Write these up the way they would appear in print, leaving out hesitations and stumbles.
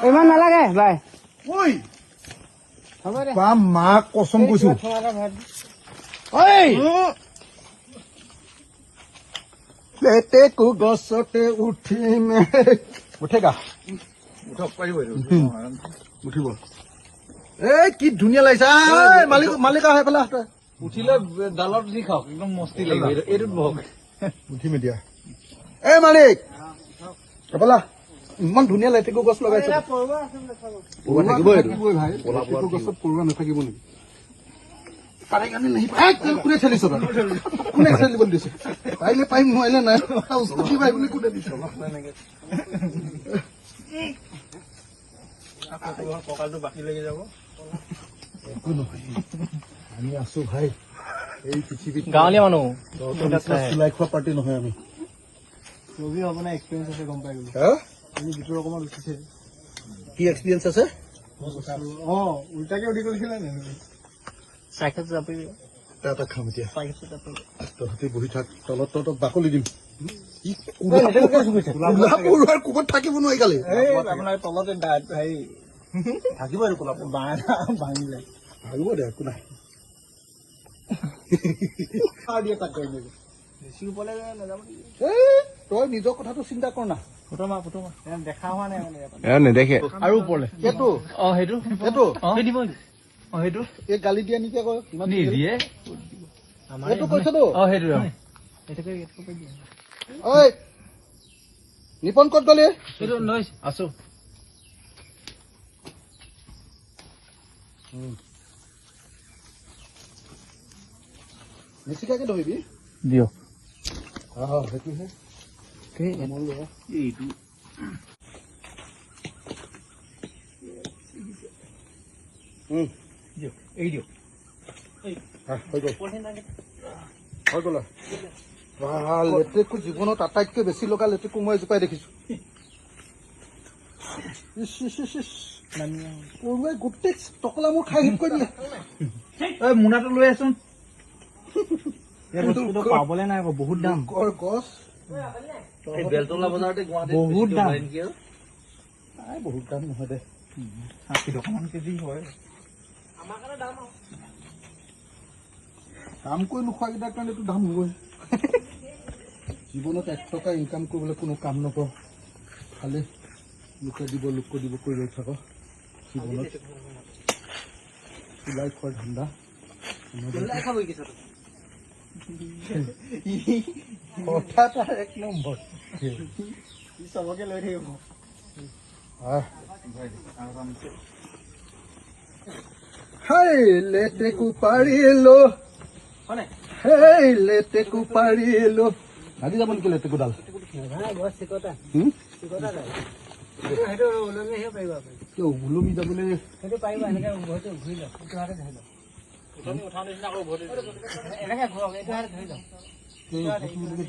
ইমান নালাগে বাই মাক কচম কৈছো লেটেকু গছতে উঠিমে উঠেগা উঠিব এই কি ধুনীয়া লাগিছে মালিক আহে পেলা উঠিলে ডালত দি খাওক একদম মস্তি লাগিব এইটোত বহক উঠিম এতিয়া এই মালিক পেলা ইমান ধুনীয়া লেটেকু গছ লগাইছে থাকিবই ভাই লেটেকু গছত পৰুৱা নাথাকিব নেকি কোনে ঠেলিছ কোনে ঠেলিব দিছে পাৰিলে পাৰিম নোৱাৰিলে নাই স্কুটি পাই বুলি কোনে দিছ কঁকালটো বাকী লাগি যাব একো নহয় আমি আছো ভাই এই পৃথিৱীত গাঁৱলীয়া মানুহ চিলাই খোৱা পাৰ্টি নহয় আমি ৰবি আপোনাৰ এক্সপিৰিয়েঞ্চ আছে গম পাই গলো ভিতৰত অকণমান উঠিছে কি এক্সপিৰিয়েঞ্চ আছে উল্টাকে উঠি গৈছিলে চাইকেল চাপি এটা খাম এতিয়া চাইকেল চাপি তহঁতি বহি থাক তলত তহঁতক বাকলি দিম পৰুৱাৰ কোবত থাকিব নোৱাৰি কালি আপোনাৰ তলতে হেৰি থাকিব আৰু কোলা ভাঙিলে ভাবিব দে একো নাই বেছি ওপৰলৈ নাযাব তই নিজৰ কথাটো চিন্তা কৰ না ফটোমা দেখা হোৱা নাই মানে নেদেখে আৰু ওপৰলে এইটো সেইটো দিব সেইটো এই গালি দিয়া নেকি আকৌ ইমান নিদিয়ে এইটো কৈছতো সেইটো ঐ নিপন ক'ত গলি সেইটো নৈছ আছো নিচিকাকে ধৰিবি দিয়ক সেইটোহে এইটো এই দিয়ক হৈ গ'ল লেটেকু জীৱনত আটাইতকৈ বেছি লগা লেটেকু মই জোপাই দেখিছো পৰুৱাই গোটেই টকলা মোৰ খাই শেষ কৰি দিলে মোনাটো লৈ আছোন পাবলে নাই আকৌ বহুত দাম গছ বেলতলা বজাৰতে গুৱাহাটীত বহুত দাম বহুত দাম নহয় দে 60 টকামান কেজি হয় কাম কৰি নোখোৱাকেইটাৰ কাৰণে এইটো দাম হ'বই জীৱনত 1 টকা ইনকাম কৰিবলৈ কোনো কাম নকৰ খালি লোকে দিব কৰি ৰৈ থাক জীৱনত চিলাই খোৱাৰ ধান্দা কথা এক নম্বৰ চবকে লৈ থাকিব হাই লেটেকু পাৰিলো লেটেকু পাৰিলো আজি যাব নেকি লেটেকু ডাল ওলমি যাবলৈ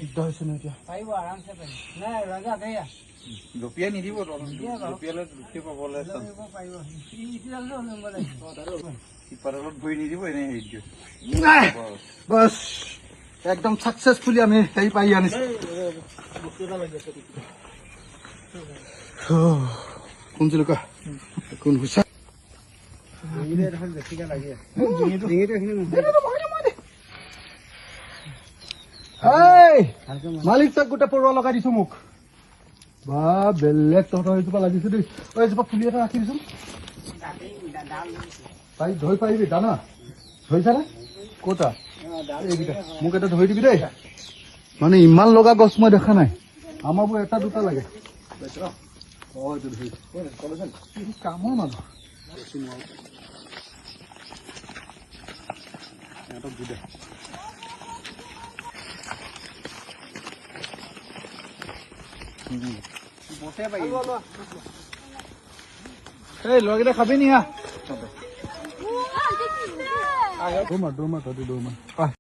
দিগদাৰ হৈছে ন এতিয়া জঁপিয়াই নিদিব জঁপিয়ালে দুখি পাবলৈ ভৰি নিদিব এনেই হেৰি দিয়ে বছ একদম সাকসেসফুলি আমি হেৰি পাই আনিছো কোন চিলকা কোন হুচা মালিক চাক গোটেই পৰুৱা লগাই দিছো মোক বা বেলেগ তহঁতৰ এইজোপা লাগিছে দেই এইজোপা পুলি এটা ৰাখি দিছোন ধৰি পাৰিবি দানা ধৰিছানে ক'তা এইকেইটা মোক এটা ধৰি দিবি দেই মানে ইমান লগা গছ মই দেখা নাই আমাৰবোৰ এটা দুটা লাগে কামৰ মানুহ এই ল'ৰাকেইটা খাবি নি হা দৌৰ মাৰ